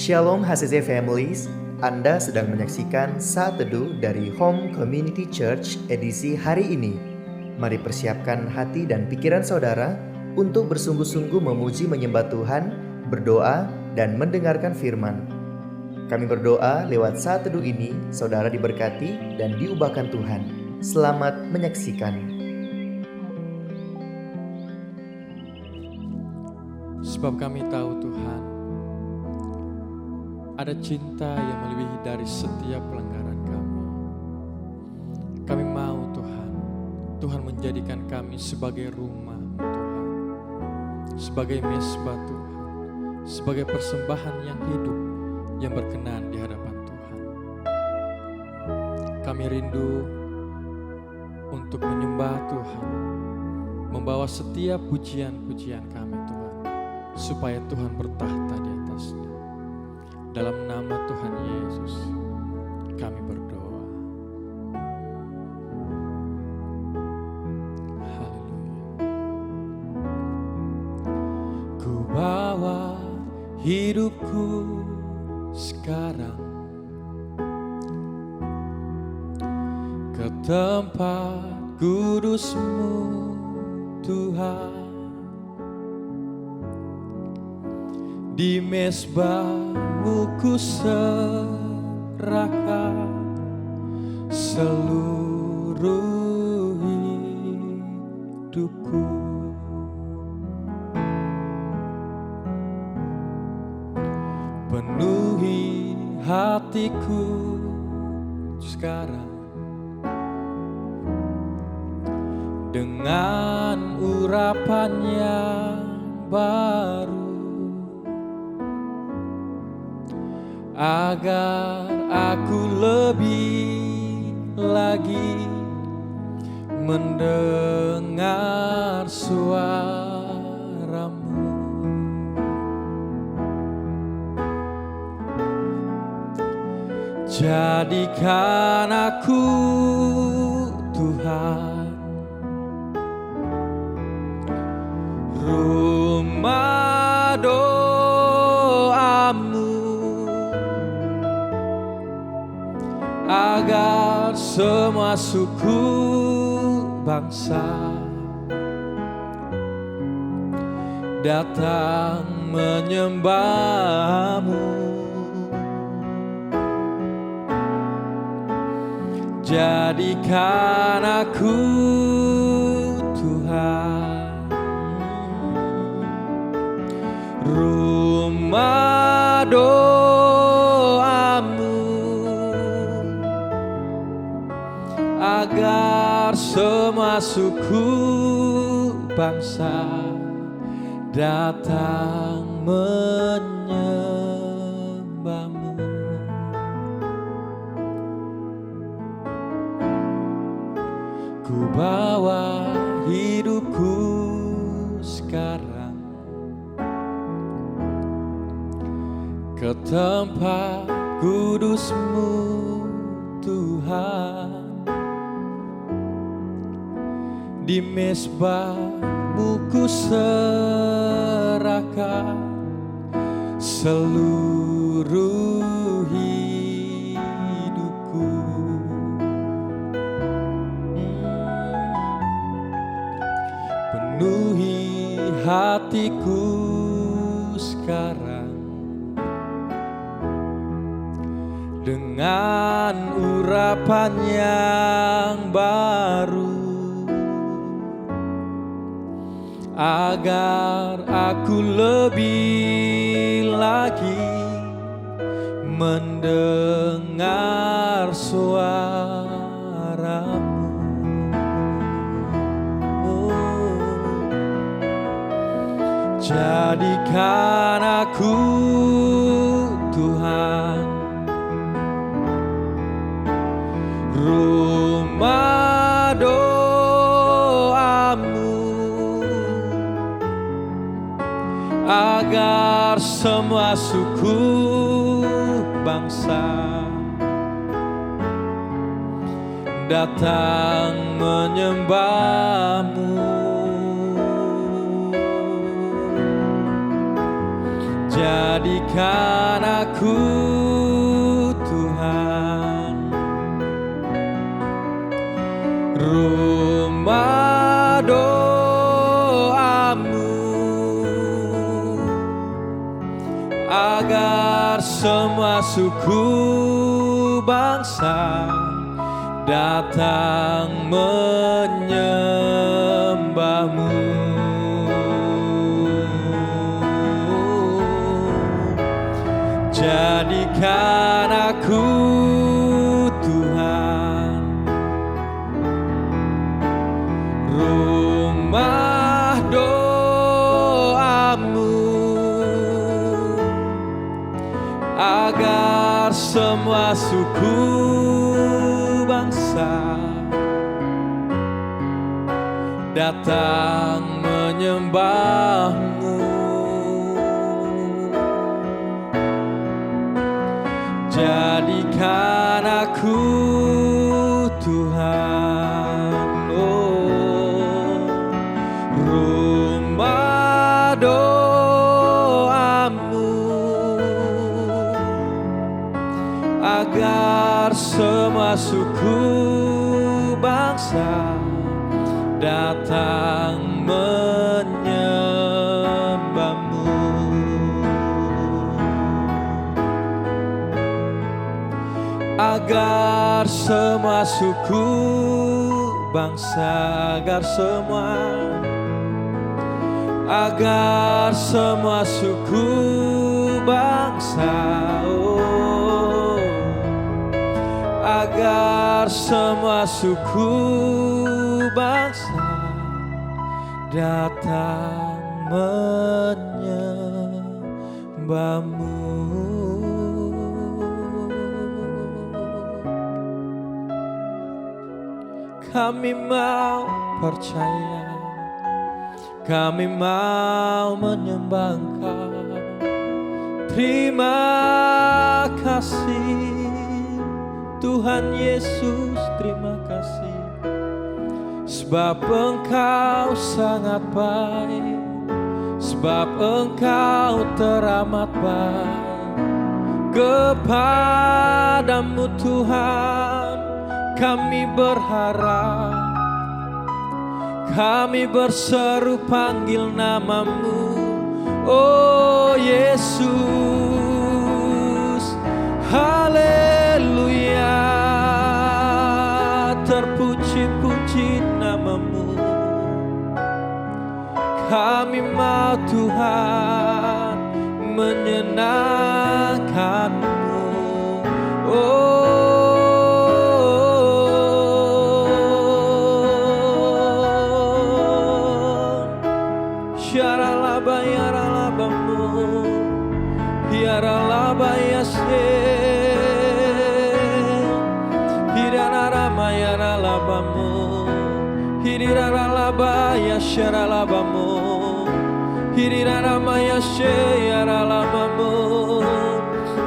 Shalom HCC Families, Anda sedang menyaksikan Saat Teduh dari Home Community Church edisi hari ini. Mari persiapkan hati dan pikiran saudara untuk bersungguh-sungguh memuji menyembah Tuhan, berdoa, dan mendengarkan firman. Kami berdoa lewat Saat Teduh ini, saudara diberkati dan diubahkan Tuhan. Selamat menyaksikan. Sebab kami tahu Tuhan, ada cinta yang melebihi dari setiap pelanggaran kami. Kami mau Tuhan, Tuhan menjadikan kami sebagai rumah Tuhan, sebagai mesbah Tuhan, sebagai persembahan yang hidup, yang berkenan di hadapan Tuhan. Kami rindu untuk menyembah Tuhan, membawa setiap pujian-pujian kami Tuhan, supaya Tuhan bertahta di atasnya. Dalam nama Tuhan Yesus, kami berdoa. Haleluya. Ku bawa hidupku sekarang ke tempat kudus-Mu, Tuhan. Di mesbah-Mu ku serahkan seluruh hidupku. Penuhi hatiku sekarang dengan urapan yang baru, agar aku lebih lagi mendengar suara-Mu. Jadikan aku Tuhan rumah doa-Mu, agar semua suku bangsa datang menyembah-Mu. Jadikan aku Tuhan rumah doa-Mu, agar semua suku bangsa datang menyembah-Mu. Ku bawa hidupku sekarang ke tempat kudus-Mu, Tuhan. Di mesbah-Mu ku serahkan seluruh hidupku. Penuhi hatiku sekarang dengan urapan yang baru, agar aku lebih lagi mendengar suara-Mu. Jadikan aku Tuhan rumah doa-Mu, agar semua suku bangsa datang menyembah-Mu. Jadikan aku Tuhan rumah doamu, agar semua suku bangsa datang menyembahmu. Jadikan aku Tuhan rumah doamu, agar semua suku bangsa datang menyembahmu. Jadikan aku Tuhan, oh, rumah doamu, agar semua suku bangsa datang menyembahmu. Agar semua suku bangsa, agar semua suku bangsa, oh, agar semua suku bangsa datang menyembahmu. Kami mau percaya, kami mau menyembah Engkau. Terima kasih Tuhan Yesus, terima kasih, sebab Engkau sangat baik, sebab Engkau teramat baik. Kepadamu Tuhan kami berharap, kami berseru panggil namamu, oh Yesus. Haleluya, terpuji-puji namamu. Kami mau Tuhan menyenangkanmu, oh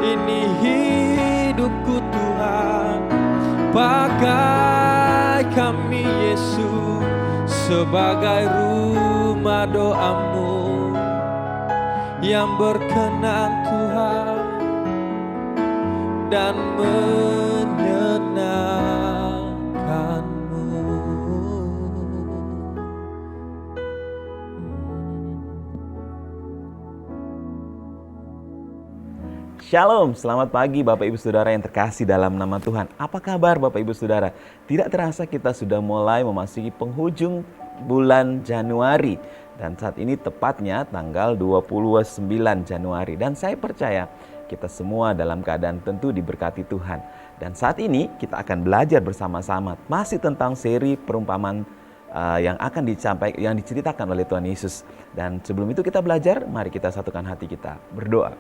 ini hidupku Tuhan, pakai kami Yesus sebagai rumah doamu yang berkenan Tuhan dan menyenangkanmu. Shalom, selamat pagi Bapak Ibu Saudara yang terkasih dalam nama Tuhan. Apa kabar Bapak Ibu Saudara? Tidak terasa kita sudah mulai memasuki penghujung bulan Januari. Dan saat ini tepatnya tanggal 29 Januari. Dan saya percaya kita semua dalam keadaan tentu diberkati Tuhan. Dan saat ini kita akan belajar bersama-sama masih tentang seri perumpamaan yang akan yang diceritakan oleh Tuhan Yesus. Dan sebelum itu kita belajar, mari kita satukan hati kita berdoa.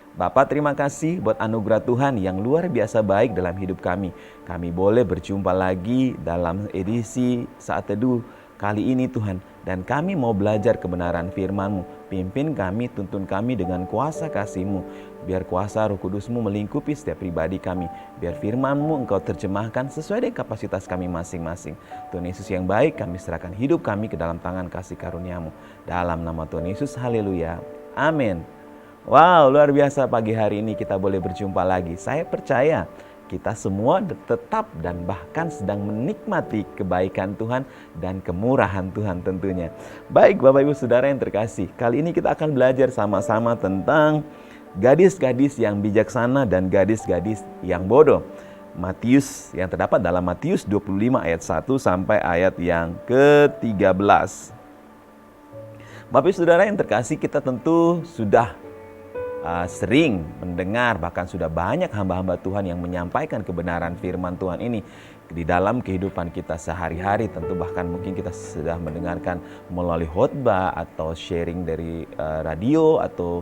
Bapak, terima kasih buat anugerah Tuhan yang luar biasa baik dalam hidup kami. Kami boleh berjumpa lagi dalam edisi Saat Teduh kali ini Tuhan. Dan kami mau belajar kebenaran firman-Mu. Pimpin kami, tuntun kami dengan kuasa kasih-Mu. Biar kuasa Roh Kudus-Mu melingkupi setiap pribadi kami. Biar firman-Mu Engkau terjemahkan sesuai dengan kapasitas kami masing-masing. Tuhan Yesus yang baik, kami serahkan hidup kami ke dalam tangan kasih karunia-Mu. Dalam nama Tuhan Yesus, haleluya. Amin. Wow, luar biasa pagi hari ini kita boleh berjumpa lagi. Saya percaya kita semua tetap dan bahkan sedang menikmati kebaikan Tuhan dan kemurahan Tuhan tentunya. Baik Bapak Ibu Saudara yang terkasih, kali ini kita akan belajar sama-sama tentang gadis-gadis yang bijaksana dan gadis-gadis yang bodoh. Matius yang terdapat dalam Matius 25 ayat 1 sampai ayat yang ke-13. Bapak Ibu Saudara yang terkasih, kita tentu sudah sering mendengar, bahkan sudah banyak hamba-hamba Tuhan yang menyampaikan kebenaran firman Tuhan ini di dalam kehidupan kita sehari-hari. Tentu bahkan mungkin kita sudah mendengarkan melalui khotbah atau sharing dari radio atau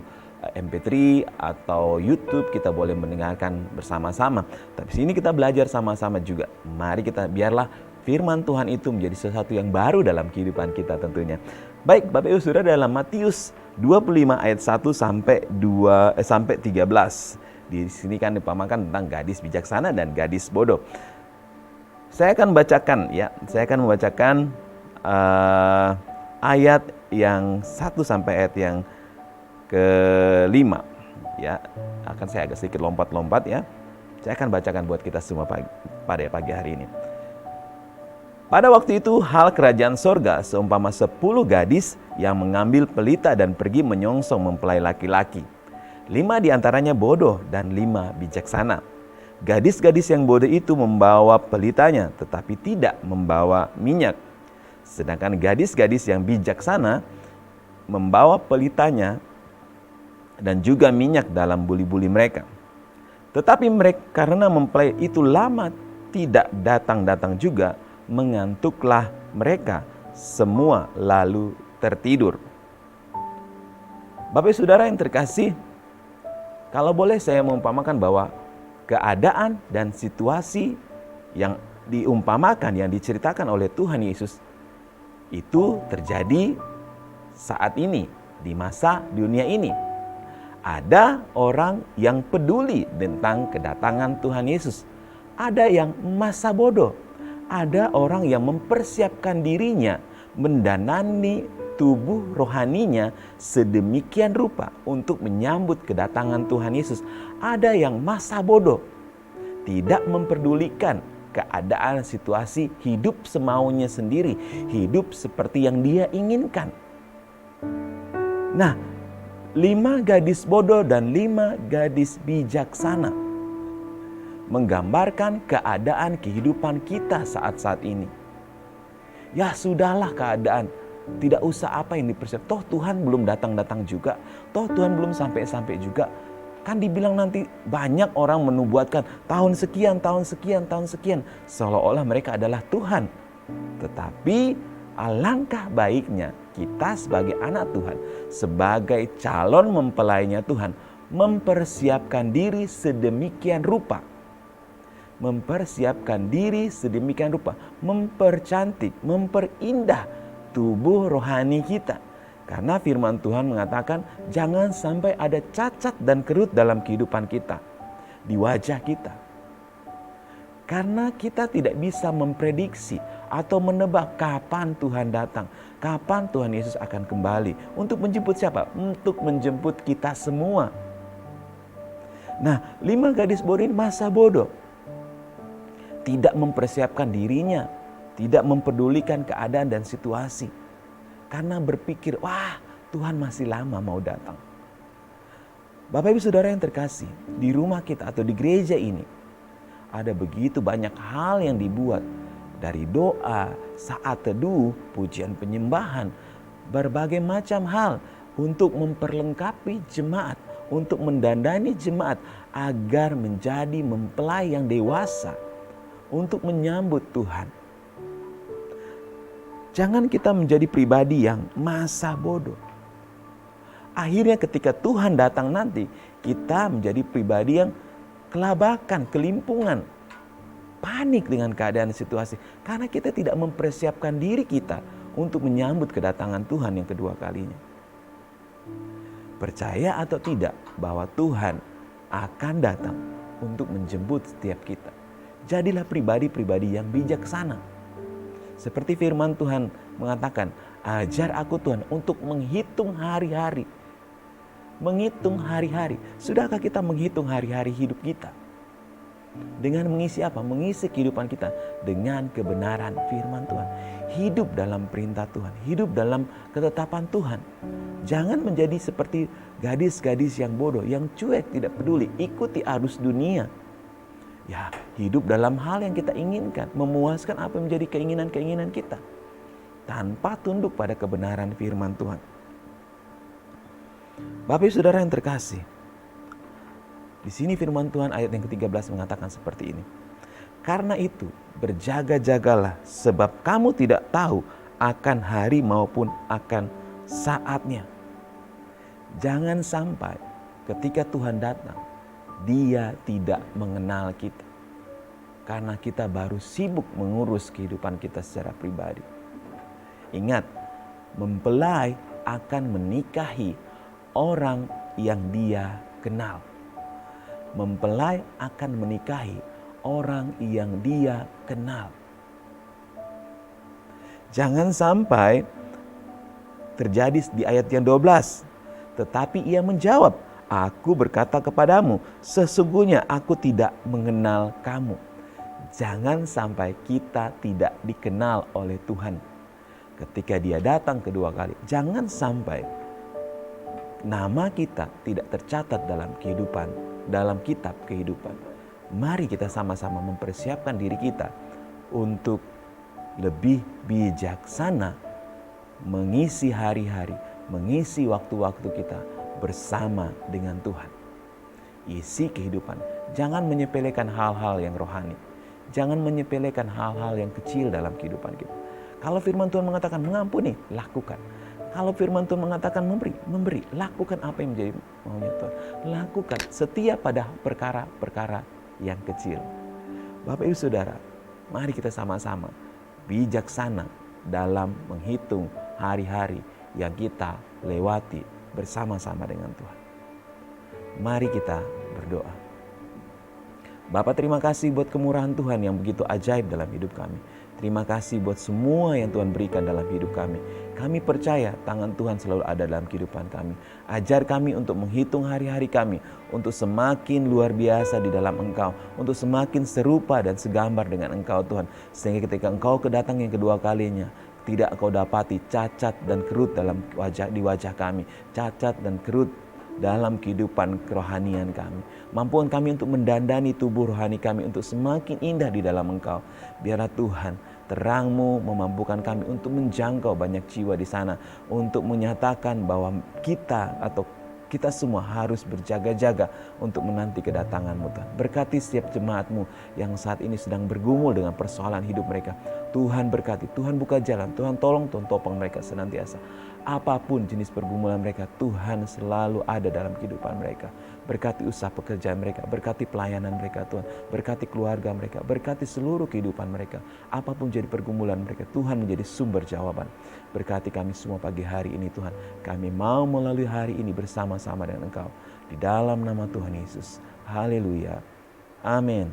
MP3 atau YouTube, kita boleh mendengarkan bersama-sama. Tapi sini kita belajar sama-sama juga. Mari kita biarlah firman Tuhan itu menjadi sesuatu yang baru dalam kehidupan kita tentunya. Baik, Bapak Ibu Saudara, dalam Matius 25 ayat 1 sampai 13. Di sini kan dipahamkan tentang gadis bijaksana dan gadis bodoh. Saya akan bacakan ya. Saya akan membacakan ayat yang 1 sampai ayat yang ke-5 ya. Akan saya agak sedikit lompat-lompat ya. Saya akan bacakan buat kita semua pada pagi hari ini. Pada waktu itu hal kerajaan sorga seumpama 10 gadis yang mengambil pelita dan pergi menyongsong mempelai laki-laki. 5 diantaranya bodoh dan 5 bijaksana. Gadis-gadis yang bodoh itu membawa pelitanya tetapi tidak membawa minyak. Sedangkan gadis-gadis yang bijaksana membawa pelitanya dan juga minyak dalam buli-buli mereka. Tetapi mereka karena mempelai itu lama tidak datang-datang juga, mengantuklah mereka semua lalu tertidur. Bapak Saudara yang terkasih, kalau boleh saya mengumpamakan bahwa keadaan dan situasi yang diumpamakan, yang diceritakan oleh Tuhan Yesus itu terjadi saat ini, di masa dunia ini. Ada orang yang peduli tentang kedatangan Tuhan Yesus. Ada yang masa bodoh. Ada orang yang mempersiapkan dirinya, mendanani tubuh rohaninya sedemikian rupa untuk menyambut kedatangan Tuhan Yesus. Ada yang masa bodoh, tidak memperdulikan keadaan situasi, hidup semaunya sendiri, hidup seperti yang dia inginkan. Nah, 5 gadis bodoh dan 5 gadis bijaksana menggambarkan keadaan kehidupan kita saat-saat ini. Ya sudahlah keadaan, tidak usah apa yang dipersiapkan. Toh Tuhan belum datang-datang juga, toh Tuhan belum sampai-sampai juga. Kan dibilang nanti banyak orang menubuatkan tahun sekian, tahun sekian, tahun sekian. Seolah-olah mereka adalah Tuhan. Tetapi alangkah baiknya kita sebagai anak Tuhan, sebagai calon mempelainya Tuhan, mempersiapkan diri sedemikian rupa. Mempersiapkan diri sedemikian rupa, mempercantik, memperindah tubuh rohani kita. Karena firman Tuhan mengatakan jangan sampai ada cacat dan kerut dalam kehidupan kita, di wajah kita. Karena kita tidak bisa memprediksi atau menebak kapan Tuhan datang, kapan Tuhan Yesus akan kembali. Untuk menjemput siapa? Untuk menjemput kita semua. Nah, 5 gadis bodoh ini masa bodoh. Tidak mempersiapkan dirinya, tidak mempedulikan keadaan dan situasi. Karena berpikir, wah Tuhan masih lama mau datang. Bapak Ibu Saudara yang terkasih, di rumah kita atau di gereja ini, ada begitu banyak hal yang dibuat. Dari doa, saat teduh, pujian penyembahan, berbagai macam hal untuk memperlengkapi jemaat, untuk mendandani jemaat agar menjadi mempelai yang dewasa, untuk menyambut Tuhan. Jangan kita menjadi pribadi yang masa bodoh. Akhirnya ketika Tuhan datang nanti, kita menjadi pribadi yang kelabakan, kelimpungan, panik dengan keadaan situasi. Karena kita tidak mempersiapkan diri kita untuk menyambut kedatangan Tuhan yang kedua kalinya. Percaya atau tidak bahwa Tuhan akan datang untuk menjemput setiap kita. Jadilah pribadi-pribadi yang bijaksana. Seperti firman Tuhan mengatakan, ajar aku Tuhan untuk menghitung hari-hari. Menghitung hari-hari. Sudahkah kita menghitung hari-hari hidup kita? Dengan mengisi apa? Mengisi kehidupan kita dengan kebenaran firman Tuhan. Hidup dalam perintah Tuhan. Hidup dalam ketetapan Tuhan. Jangan menjadi seperti gadis-gadis yang bodoh, yang cuek, tidak peduli, ikuti arus dunia. Ya, hidup dalam hal yang kita inginkan, memuaskan apa yang menjadi keinginan-keinginan kita, tanpa tunduk pada kebenaran firman Tuhan. Bapak Ibu Saudara yang terkasih, di sini firman Tuhan ayat yang ke-13 mengatakan seperti ini. Karena itu, berjaga-jagalah, sebab kamu tidak tahu akan hari maupun akan saatnya. Jangan sampai ketika Tuhan datang, Dia tidak mengenal kita. Karena kita baru sibuk mengurus kehidupan kita secara pribadi. Ingat, mempelai akan menikahi orang yang dia kenal. Mempelai akan menikahi orang yang dia kenal. Jangan sampai terjadi di ayat yang 12. Tetapi ia menjawab, aku berkata kepadamu, sesungguhnya aku tidak mengenal kamu. Jangan sampai kita tidak dikenal oleh Tuhan. Ketika Dia datang kedua kali, jangan sampai nama kita tidak tercatat dalam kehidupan, dalam kitab kehidupan. Mari kita sama-sama mempersiapkan diri kita untuk lebih bijaksana mengisi hari-hari, mengisi waktu-waktu kita bersama dengan Tuhan. Isi kehidupan. Jangan menyepelekan hal-hal yang rohani. Jangan menyepelekan hal-hal yang kecil dalam kehidupan kita. Kalau firman Tuhan mengatakan mengampuni, lakukan. Kalau firman Tuhan mengatakan memberi. Lakukan apa yang menjadi maunya Tuhan. Lakukan setia pada perkara-perkara yang kecil. Bapak Ibu Saudara, mari kita sama-sama bijaksana dalam menghitung hari-hari yang kita lewati bersama-sama dengan Tuhan. Mari kita berdoa. Bapa, terima kasih buat kemurahan Tuhan yang begitu ajaib dalam hidup kami. Terima kasih buat semua yang Tuhan berikan dalam hidup kami. Kami percaya tangan Tuhan selalu ada dalam kehidupan kami. Ajar kami untuk menghitung hari-hari kami, untuk semakin luar biasa di dalam Engkau, untuk semakin serupa dan segambar dengan Engkau Tuhan. Sehingga ketika Engkau kedatang yang kedua kalinya, tidak Engkau dapati cacat dan kerut di wajah kami, cacat dan kerut dalam kehidupan kerohanian kami. Mampukan kami untuk mendandani tubuh rohani kami untuk semakin indah di dalam Engkau. Biarlah Tuhan, terang-Mu memampukan kami untuk menjangkau banyak jiwa di sana, untuk menyatakan bahwa kita semua harus berjaga-jaga untuk menanti kedatangan-Mu Tuhan. Berkati setiap jemaat-Mu yang saat ini sedang bergumul dengan persoalan hidup mereka. Tuhan berkati, Tuhan buka jalan, Tuhan tolong, Tuhan topang mereka senantiasa. Apapun jenis pergumulan mereka, Tuhan selalu ada dalam kehidupan mereka. Berkati usaha pekerjaan mereka, berkati pelayanan mereka Tuhan, berkati keluarga mereka, berkati seluruh kehidupan mereka. Apapun jadi pergumulan mereka, Tuhan menjadi sumber jawaban. Berkati kami semua pagi hari ini Tuhan. Kami mau melalui hari ini bersama-sama dengan Engkau. Di dalam nama Tuhan Yesus. Haleluya. Amin.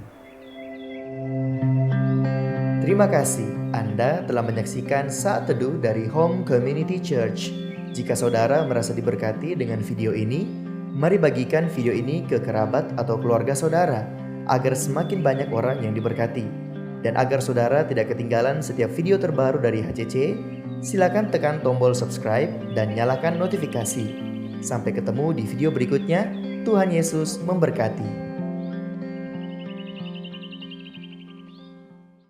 Terima kasih Anda telah menyaksikan Saat Teduh dari Home Community Church. Jika saudara merasa diberkati dengan video ini, mari bagikan video ini ke kerabat atau keluarga saudara, agar semakin banyak orang yang diberkati. Dan agar saudara tidak ketinggalan setiap video terbaru dari HCC, silakan tekan tombol subscribe dan nyalakan notifikasi. Sampai ketemu di video berikutnya. Tuhan Yesus memberkati.